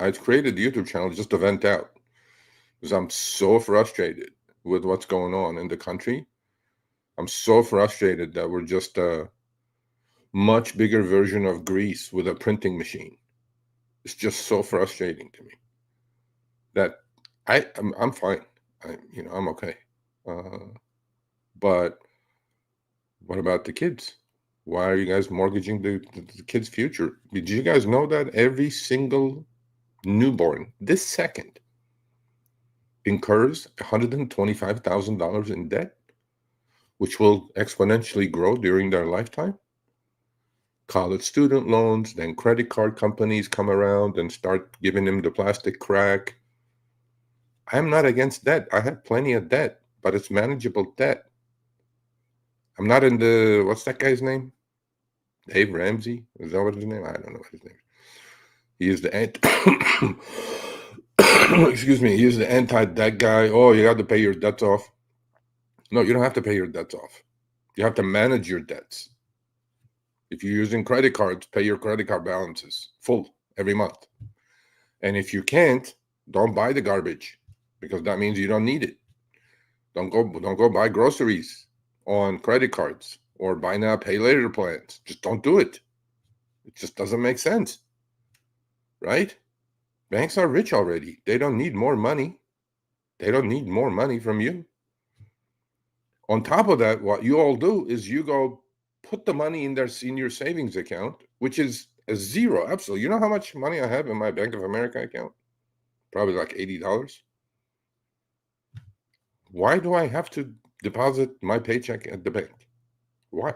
I created the YouTube channel just to vent out because I'm so frustrated with what's going on in the country. I'm so frustrated that we're just a much bigger version of Greece with a printing machine. It's just so frustrating to me that I'm fine. I'm okay. But what about the kids? Why are you guys mortgaging the kids' future? Did you guys know that every single newborn this second incurs $125,000 in debt, which will exponentially grow during their lifetime? College student loans, then credit card companies come around and start giving them the plastic crack. I'm not against debt. I have plenty of debt, but it's manageable debt. I'm not in the, what's that guy's name? Dave Ramsey? Is that what his name? I don't know what his name is. He is the excuse me, he is the anti-debt guy. Oh, you have to pay your debts off. No, you don't have to pay your debts off. You have to manage your debts. If you're using credit cards, pay your credit card balances full every month. And if you can't, don't buy the garbage because that means you don't need it. Don't go buy groceries on credit cards or buy now, pay later plans. Just don't do it. It just doesn't make sense, right? Banks are rich already. They don't need more money. They don't need more money from you. On top of that, what you all do is you go put the money in their senior savings account, which is a zero. Absolutely. You know how much money I have in my Bank of America account? Probably like $80. Why do I have to deposit my paycheck at the bank? Why?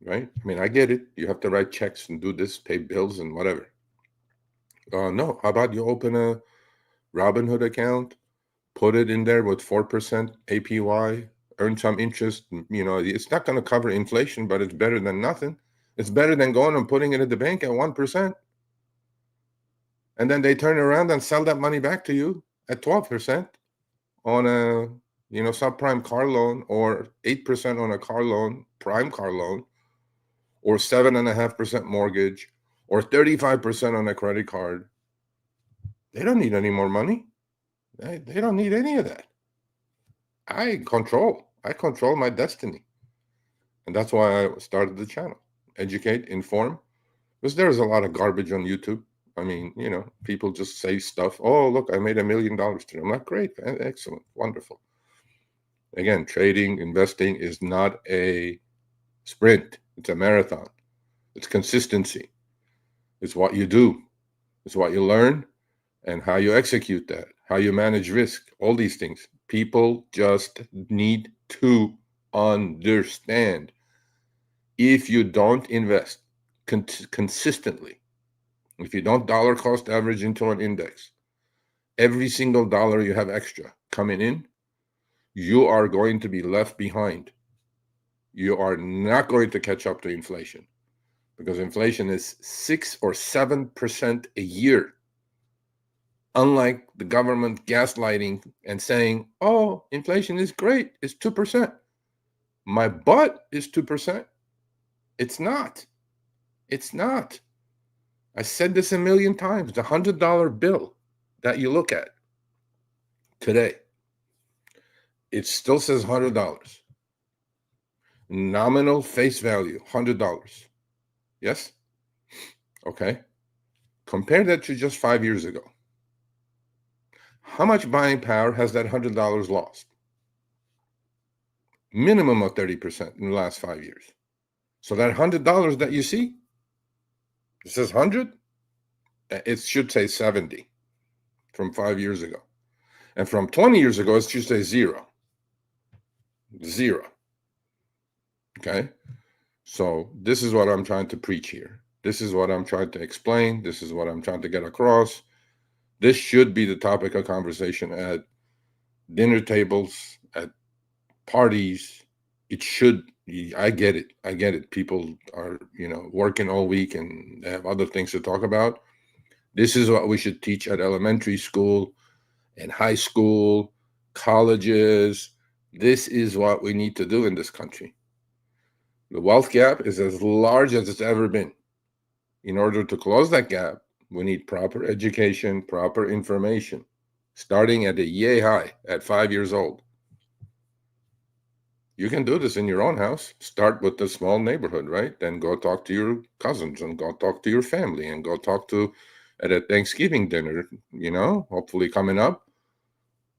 Right? I mean, I get it. You have to write checks and do this, pay bills and whatever. No. How about you open a Robinhood account, put it in there with 4% APY, earn some interest. It's not going to cover inflation, but it's better than nothing. It's better than going and putting it at the bank at 1%. And then they turn around and sell that money back to you at 12% on a subprime car loan, or 8% on a car loan, prime car loan, or 7.5% mortgage, or 35% on a credit card. They don't need any more money. They don't need any of that. I control my destiny. And that's why I started the channel. Educate, inform. Because there's a lot of garbage on YouTube. I mean, people just say stuff. Oh, look, I made $1 million today. I'm like, great, excellent, wonderful. Again, trading, investing is not a sprint. It's a marathon. It's consistency. It's what you do. It's what you learn and how you execute that, how you manage risk, all these things. People just need to understand. If you don't invest consistently, if you don't dollar cost average into an index, every single dollar you have extra coming in, you are going to be left behind. You are not going to catch up to inflation because inflation is 6 or 7% a year. Unlike the government gaslighting and saying, oh, inflation is great, it's 2%. My butt is 2%. It's not. It's not. I said this a million times. The $100 bill that you look at today, it still says $100. Nominal face value, $100. Yes? Okay. Compare that to just 5 years ago. How much buying power has that $100 lost? Minimum of 30% in the last 5 years. So that $100 that you see, it says 100, it should say 70 from 5 years ago. And from 20 years ago, it should say 0. 0. Okay? So this is what I'm trying to preach here. This is what I'm trying to explain. This is what I'm trying to get across. This should be the topic of conversation at dinner tables, at parties. It should. I get it. I get it. People are, working all week and they have other things to talk about. This is what we should teach at elementary school and high school, colleges. This is what we need to do in this country. The wealth gap is as large as it's ever been. In order to close that gap, We need proper education, proper information, starting at a yay high at 5 years old. You can do this in your own house. Start with the small neighborhood, right? Then go talk to your cousins and go talk to your family and go talk to at a Thanksgiving dinner, hopefully coming up.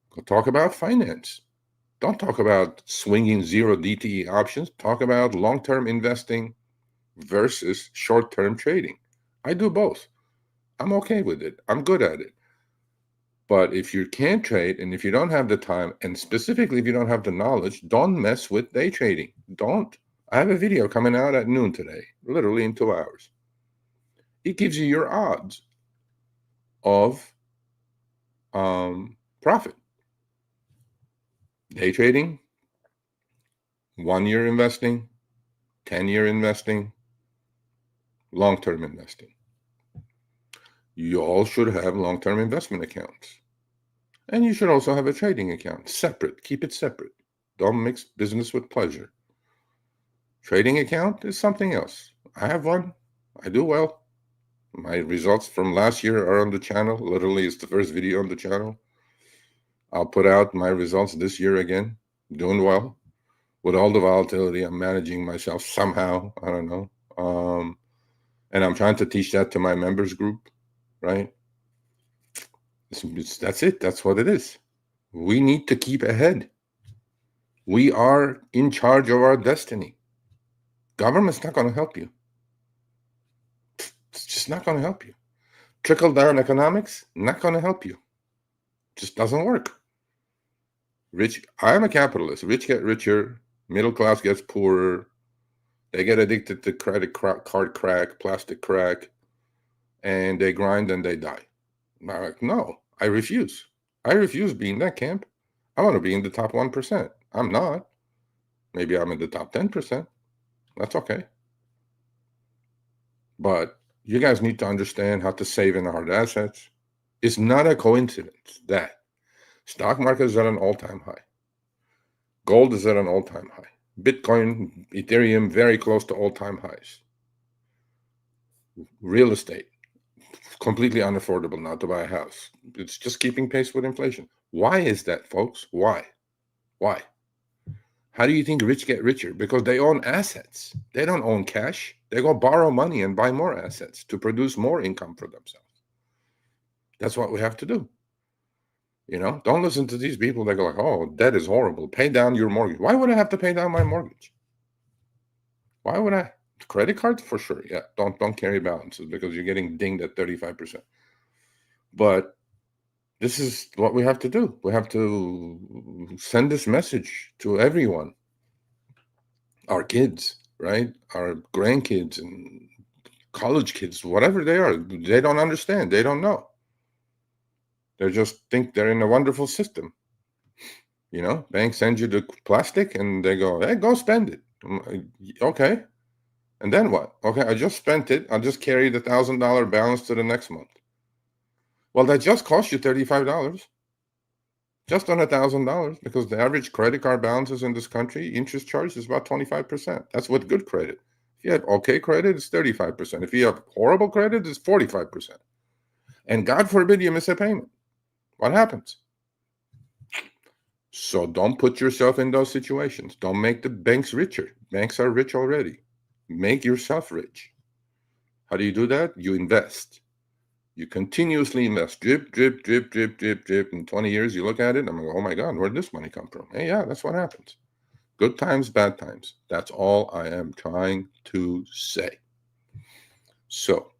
Go talk about finance. Don't talk about swinging zero DTE options. Talk about long-term investing versus short-term trading. I do both. I'm okay with it. I'm good at it. But if you can't trade and if you don't have the time, and specifically if you don't have the knowledge, don't mess with day trading. Don't. I have a video coming out at noon today, literally in 2 hours. It gives you your odds of profit. Day trading, 1 year investing, 10-year investing, long-term investing. You all should have long-term investment accounts. And you should also have a trading account, separate. Keep it separate. Don't mix business with pleasure. Trading account is something else. I have one. I do well. My results from last year are on the channel. Literally, it's the first video on the channel. I'll put out my results this year again. Doing well. With all the volatility, I'm managing myself somehow. I don't know. And I'm trying to teach that to my members group, right? That's it. That's what it is. We need to keep ahead. We are in charge of our destiny. Government's not going to help you. It's just not going to help you. Trickle-down economics, not going to help you. Just doesn't work. I'm a capitalist. Rich get richer. Middle class gets poorer. They get addicted to credit card crack, plastic crack, and they grind and they die. I'm like, no, I refuse. I refuse being that camp. I want to be in the top 1%. I'm not. Maybe I'm in the top 10%. That's okay. But you guys need to understand how to save in hard assets. It's not a coincidence that stock market is at an all-time high. Gold is at an all-time high. Bitcoin, Ethereum, very close to all-time highs. Real estate, completely unaffordable now to buy a house. It's just keeping pace with inflation. Why is that, folks? Why? How do you think rich get richer? Because they own assets. They don't own cash. They go borrow money and buy more assets to produce more income for themselves. That's what we have to do. Don't listen to these people that go like, oh, debt is horrible. Pay down your mortgage. Why would I have to pay down my mortgage? Why would I? Credit cards? For sure. Yeah. Don't carry balances because you're getting dinged at 35%. But this is what we have to do. We have to send this message to everyone. Our kids, right? Our grandkids and college kids, whatever they are. They don't understand. They don't know. They just think they're in a wonderful system. Banks send you the plastic and they go, hey, go spend it. Okay. And then what? Okay, I just spent it. I'll just carry the $1,000 balance to the next month. Well, that just cost you $35. Just on $1,000 because the average credit card balances in this country, interest charge is about 25%. That's with good credit. If you have okay credit, it's 35%. If you have horrible credit, it's 45%. And God forbid you miss a payment. What happens? So don't put yourself in those situations. Don't make the banks richer. Banks are rich already. Make yourself rich. How do you do that? You invest. You continuously invest. Drip, drip, drip, drip, drip, drip. In 20 years, you look at it, and I'm like, oh my God, where'd this money come from? Hey, yeah, that's what happens. Good times, bad times. That's all I am trying to say. So